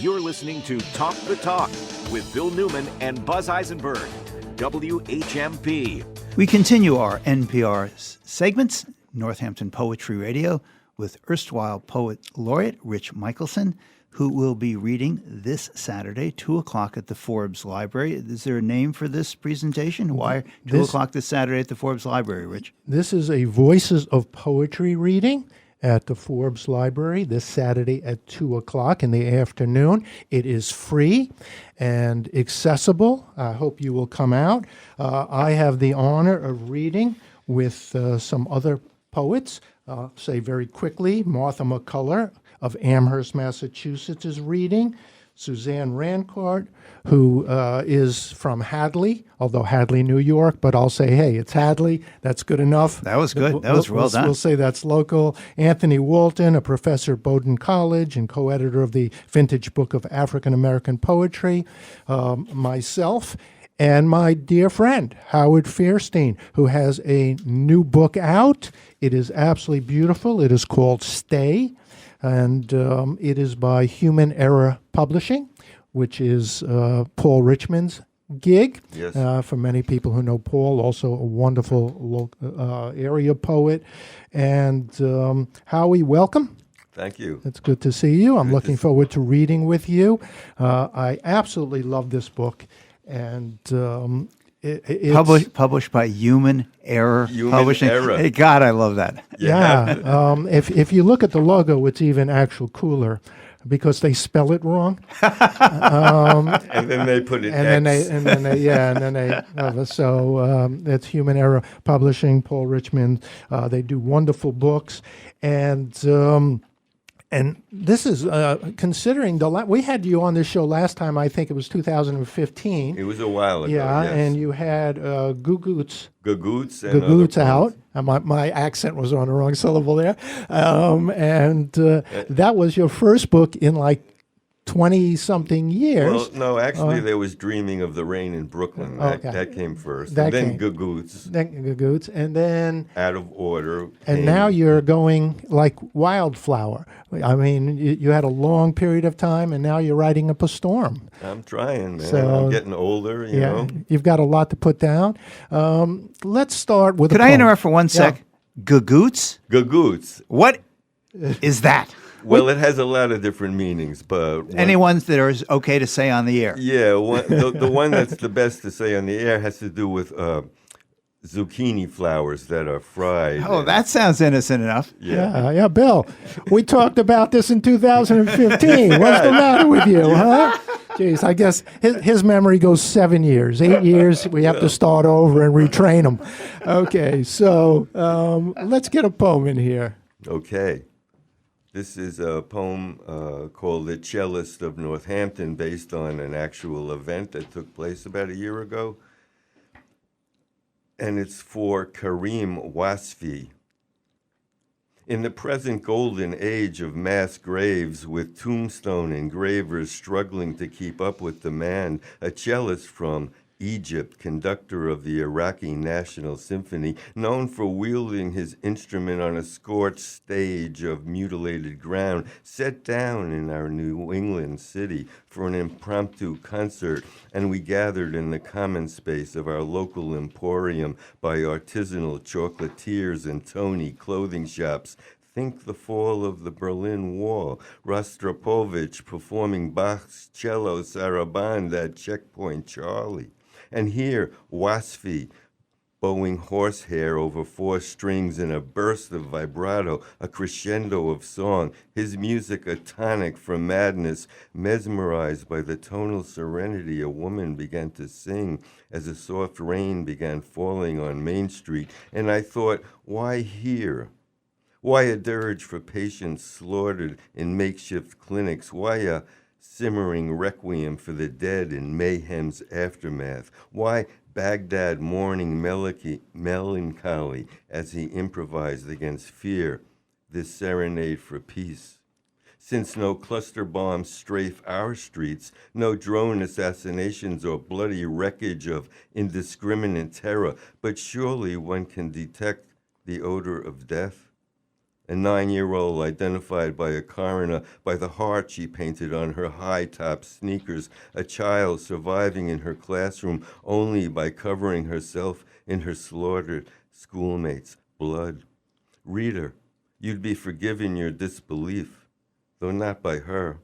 You're listening to Talk the Talk with Bill Newman and Buzz Eisenberg, WHMP. We continue our NPR segments, Northampton Poetry Radio, with erstwhile poet laureate Rich Michelson, who will be reading this Saturday, 2 o'clock at the Forbes Library. Is there a name for this presentation? Why 2 o'clock this Saturday at the Forbes Library, Rich? This is a Voices of Poetry reading at the Forbes Library this Saturday at 2 o'clock in the afternoon. It is free and accessible. I hope you will come out. I have the honor of reading with some other poets. Say very quickly, Martha McCullough of Amherst, Massachusetts is reading. Suzanne Rancourt, who is from Hadley, although Hadley, New York, but I'll say, hey, it's Hadley. That's good enough. That was good. That was well done. We'll say that's local. Anthony Walton, a professor at Bowdoin College and co-editor of the Vintage Book of African American Poetry. Myself, and my dear friend, Howard Faerstein, who has a new book out. It is absolutely beautiful. It is called Stay. And it is by Human Error Publishing, which is Paul Richmond's gig. Yes. For many people who know Paul, also a wonderful area poet. And Howie, welcome. Thank you. It's good to see you. I'm looking forward to reading with you. I absolutely love this book. And it's Published by Human Error Publishing. Error. Hey, God, I love that. Yeah. If you look at the logo, it's even actual cooler because they spell it wrong. And then they put it X. So it's Human Error Publishing, Paul Richmond. They do wonderful books. And this is considering we had you on this show last time. I think it was 2015. It was a while ago. Yeah, yes. and you had Gugoots out. And my accent was on the wrong syllable there. That was your first book in like 20-something years. Well, no, actually, there was Dreaming of the Rain in Brooklyn. That came first. Then Gugoots. And then Out of Order. And now you're going like Wildflower. I mean, you had a long period of time, and now you're writing up a storm. I'm trying, man. So, I'm getting older, you know. You've got a lot to put down. Let's start with Could I interrupt for one sec? Gugoots? Gugoots. What is that? Well, it has a lot of different meanings, but... Any ones that are okay to say on the air? Yeah, the one that's the best to say on the air has to do with zucchini flowers that are fried. Oh, that sounds innocent enough. Yeah, Bill. We talked about this in 2015. What's the matter with you, huh? Jeez, I guess his memory goes 7 years. 8 years, we have to start over and retrain him. Okay, so let's get a poem in here. Okay. This is a poem called The Cellist of Northampton, based on an actual event that took place about a year ago. And it's for Karim Wasfi. In the present golden age of mass graves, with tombstone engravers struggling to keep up with demand, a cellist from Egypt, conductor of the Iraqi National Symphony, known for wielding his instrument on a scorched stage of mutilated ground, sat down in our New England city for an impromptu concert, and we gathered in the common space of our local emporium by artisanal chocolatiers and Tony clothing shops. Think the fall of the Berlin Wall, Rostropovich performing Bach's cello sarabande at Checkpoint Charlie. And here, Wasfi, bowing horsehair over 4 strings in a burst of vibrato, a crescendo of song, his music a tonic for madness. Mesmerized by the tonal serenity, a woman began to sing as a soft rain began falling on Main Street. And I thought, why here? Why a dirge for patients slaughtered in makeshift clinics? Why a simmering requiem for the dead in mayhem's aftermath? Why Baghdad mourning melancholy as he improvised against fear, this serenade for peace? Since no cluster bombs strafe our streets, no drone assassinations or bloody wreckage of indiscriminate terror, but surely one can detect the odor of death. A 9-year-old identified by a coroner by the heart she painted on her high-top sneakers. A child surviving in her classroom only by covering herself in her slaughtered schoolmates' blood. Reader, you'd be forgiven your disbelief, though not by her.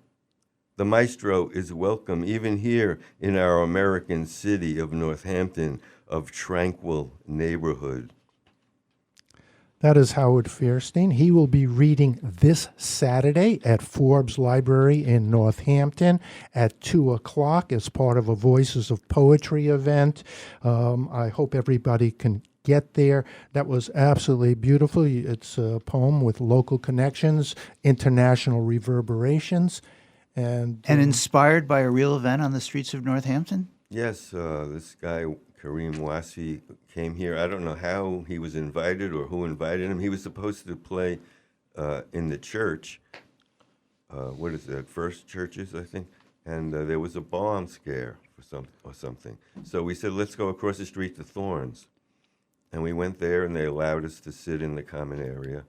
The maestro is welcome even here in our American city of Northampton, of tranquil neighborhood. That is Howard Faerstein. He will be reading this Saturday at Forbes Library in Northampton at 2 o'clock as part of a Voices of Poetry event. I hope everybody can get there. That was absolutely beautiful. It's a poem with local connections, international reverberations. And inspired by a real event on the streets of Northampton? Yes, this guy, Kareem Wasfi, came here. I don't know how he was invited or who invited him. He was supposed to play in the church. What is that? First Churches, I think. And there was a bomb scare or something. So we said, let's go across the street to Thorns. And we went there, and they allowed us to sit in the common area.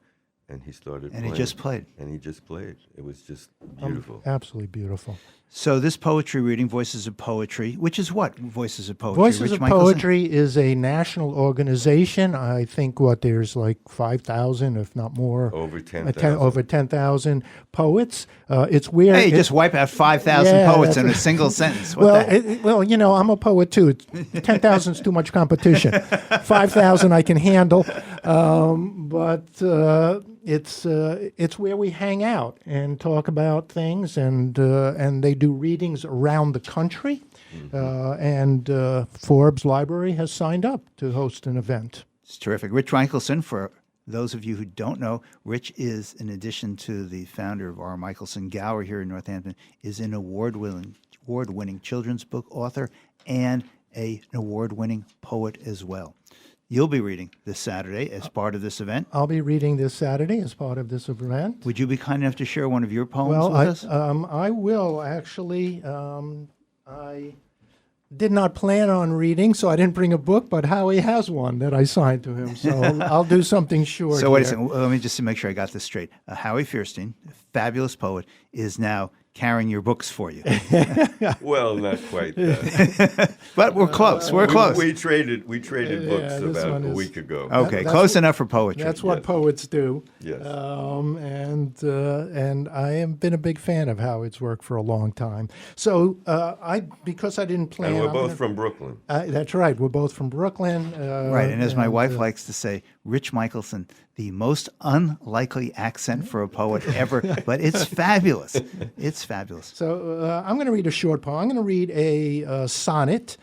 And he started playing. And he just played. And he just played. It was just beautiful. Absolutely beautiful. So this poetry reading, Voices of Poetry, which is what, Voices of Poetry? Voices Rich of Michelson? Poetry is a national organization. I think there's like 5,000, if not more. Over 10,000. Over 10,000 poets. It's where... Hey, just wipe out 5,000 Yeah, poets that's in a single sentence. What the heck? I'm a poet too. 10,000 is too much competition. 5,000 I can handle. But it's where we hang out and talk about things, and they do readings around the country. And Forbes Library has signed up to host an event. It's terrific. Rich Michelson, for those of you who don't know, Rich is, in addition to the founder of our Michelson Gower here in Northampton, is an award-winning children's book author and an award-winning poet as well. You'll be reading this Saturday as part of this event. I'll be reading this Saturday as part of this event. Would you be kind enough to share one of your poems with us? I will actually. I did not plan on reading, so I didn't bring a book, but Howie has one that I signed to him, so I'll do something short. So wait a second. Let me just make sure I got this straight. Howie Faerstein, a fabulous poet, is now carrying your books for you. Well, not quite that. But we're close. We're close. We traded books about a week ago. Okay, close enough for poetry. That's what poets do. Yes. And I have been a big fan of Howard's work for a long time. So because I didn't plan. And we're both from Brooklyn. That's right. We're both from Brooklyn. Right, and as my wife likes to say, Rich Michelson, the most unlikely accent for a poet ever, but it's fabulous. It's fabulous. So I'm going to read a short poem. I'm going to read a sonnet,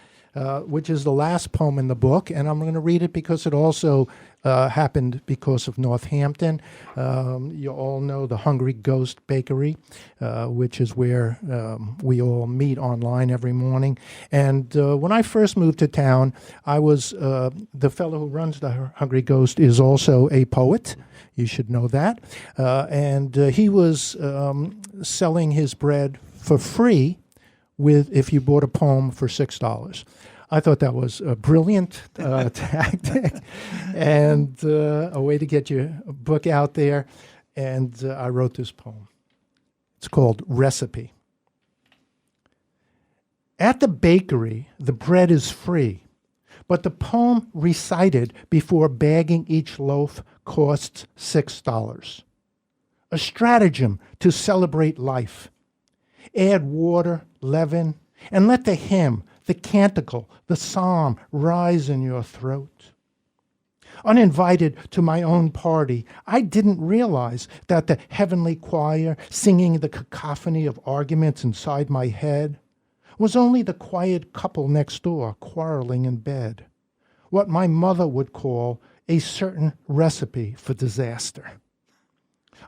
which is the last poem in the book, and I'm going to read it because it also happened because of Northampton. You all know the Hungry Ghost Bakery, which is where we all meet online every morning. And when I first moved to town, I was the fellow who runs the Hungry Ghost is also a poet. You should know that. And he was selling his bread for free if you bought a poem for $6. I thought that was a brilliant tactic and a way to get your book out there. And I wrote this poem. It's called Recipe. At the bakery, the bread is free, but the poem recited before bagging each loaf costs $6. A stratagem to celebrate life. Add water, leaven, and let the hymn, the canticle, the psalm rise in your throat. Uninvited to my own party, I didn't realize that the heavenly choir singing the cacophony of arguments inside my head was only the quiet couple next door quarreling in bed. What my mother would call a certain recipe for disaster.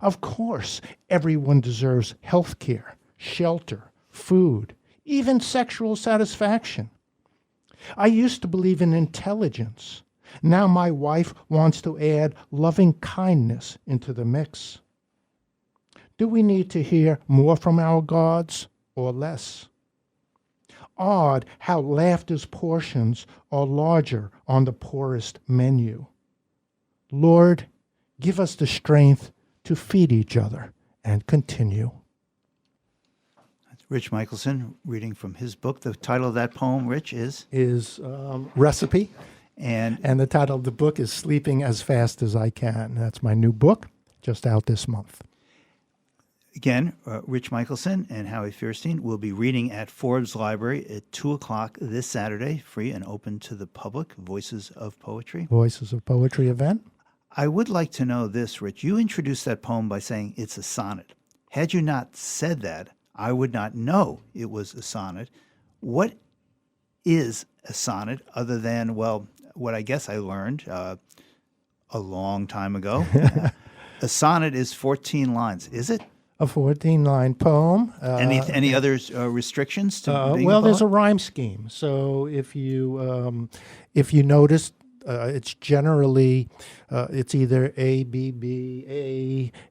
Of course, everyone deserves health care, shelter, food, even sexual satisfaction. I used to believe in intelligence. Now my wife wants to add loving kindness into the mix. Do we need to hear more from our gods or less? Odd how laughter's portions are larger on the poorest menu. Lord, give us the strength to feed each other and continue. Rich Michelson reading from his book. The title of that poem, Rich, is Recipe. And the title of the book is Sleeping as Fast as I Can. That's my new book, just out this month. again, Rich Michelson and Howie Faerstein will be reading at Forbes Library at 2 o'clock this Saturday, free and open to the public, Voices of Poetry. Voices of Poetry event. I would like to know this, Rich. You introduced that poem by saying it's a sonnet. Had you not said that, I would not know it was a sonnet. What is a sonnet other than, well, what I guess I learned a long time ago? A sonnet is 14 lines. Is it? A 14-line poem. Any other restrictions to being well, a there's a poet? rhyme scheme. So if you notice, it's generally it's either A B B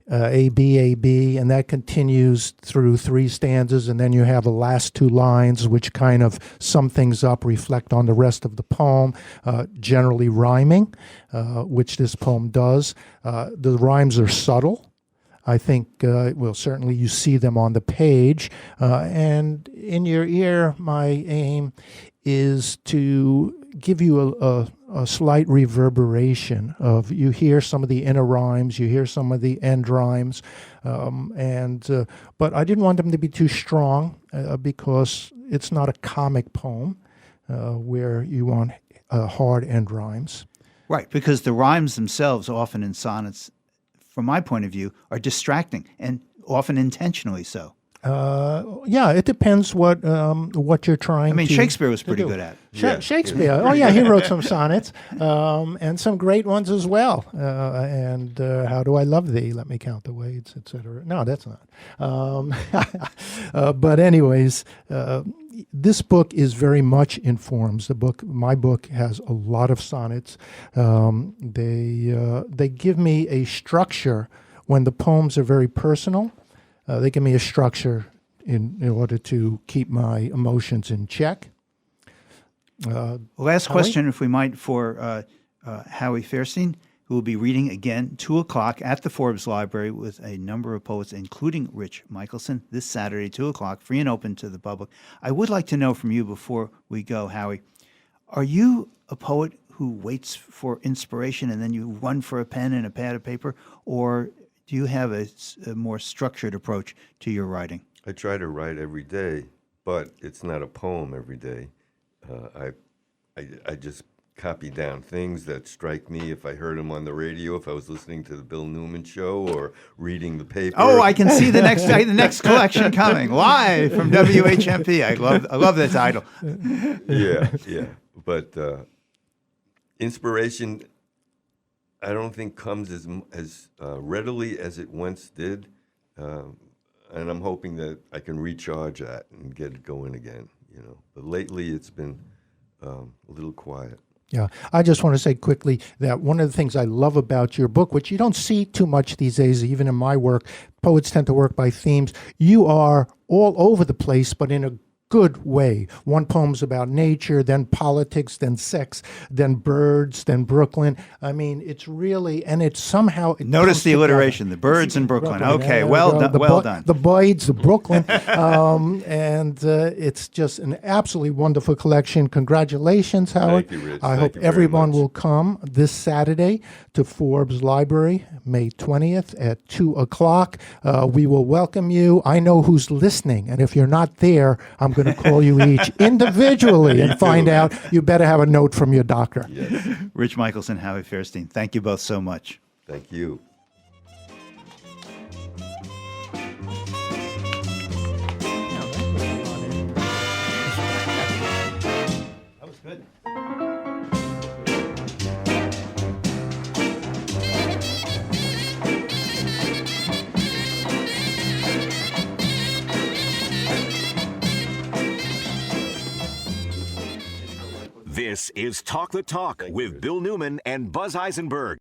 A B A B, and that continues through 3 stanzas, and then you have the last 2 lines, which kind of sum things up, reflect on the rest of the poem, generally rhyming, which this poem does. The rhymes are subtle. I think, well, certainly you see them on the page. And in your ear, my aim is to give you a slight reverberation of, you hear some of the inner rhymes, you hear some of the end rhymes. But I didn't want them to be too strong because it's not a comic poem where you want hard end rhymes. Right, because the rhymes themselves, often in sonnets, from my point of view, are distracting and often intentionally so. Yeah, it depends what you're trying to. I mean, Shakespeare was pretty do. good at it. Yeah. Shakespeare. Oh, yeah, he wrote some sonnets and some great ones as well. How do I love thee? Let me count the ways, etc. No, that's not. But anyways, this book is very much informs. My book has a lot of sonnets. They give me a structure when the poems are very personal. They give me a structure in order to keep my emotions in check. Last Howie? question, if we might, for Howie Faerstein, who will be reading again 2 o'clock at the Forbes Library with a number of poets, including Rich Michelson, this Saturday, 2 o'clock, free and open to the public. I would like to know from you before we go, Howie, are you a poet who waits for inspiration and then you run for a pen and a pad of paper, or do you have a more structured approach to your writing? I try to write every day, but it's not a poem every day. I just copy down things that strike me if I heard them on the radio, if I was listening to the Bill Newman show or reading the paper. Oh, I can see the next collection coming live from WHMP. I love the title. Yeah. But inspiration, I don't think comes as readily as it once did, and I'm hoping that I can recharge that and get it going again. But lately it's been a little quiet. Yeah, I just want to say quickly that one of the things I love about your book, which you don't see too much these days, even in my work, poets tend to work by themes. You are all over the place, but in a good way. One poem's about nature, then politics, then sex, then birds, then Brooklyn. I mean, it's really, and it's somehow... Notice the alliteration, the birds in Brooklyn. Okay, well done. The Boyds, the Brooklyn. It's just an absolutely wonderful collection. Congratulations, Howard. Thank you, Rich. I Thank hope you very everyone much. will come this Saturday to Forbes Library, May 20th at 2 o'clock. We will welcome you. I know who's listening, and if you're not there, I'm going to call you each individually and find out. You better have a note from your doctor. Yes. Rich Michelson, Howie Faerstein, thank you both so much. Thank you. That was good. This is Talk the Talk with Bill Newman and Buzz Eisenberg.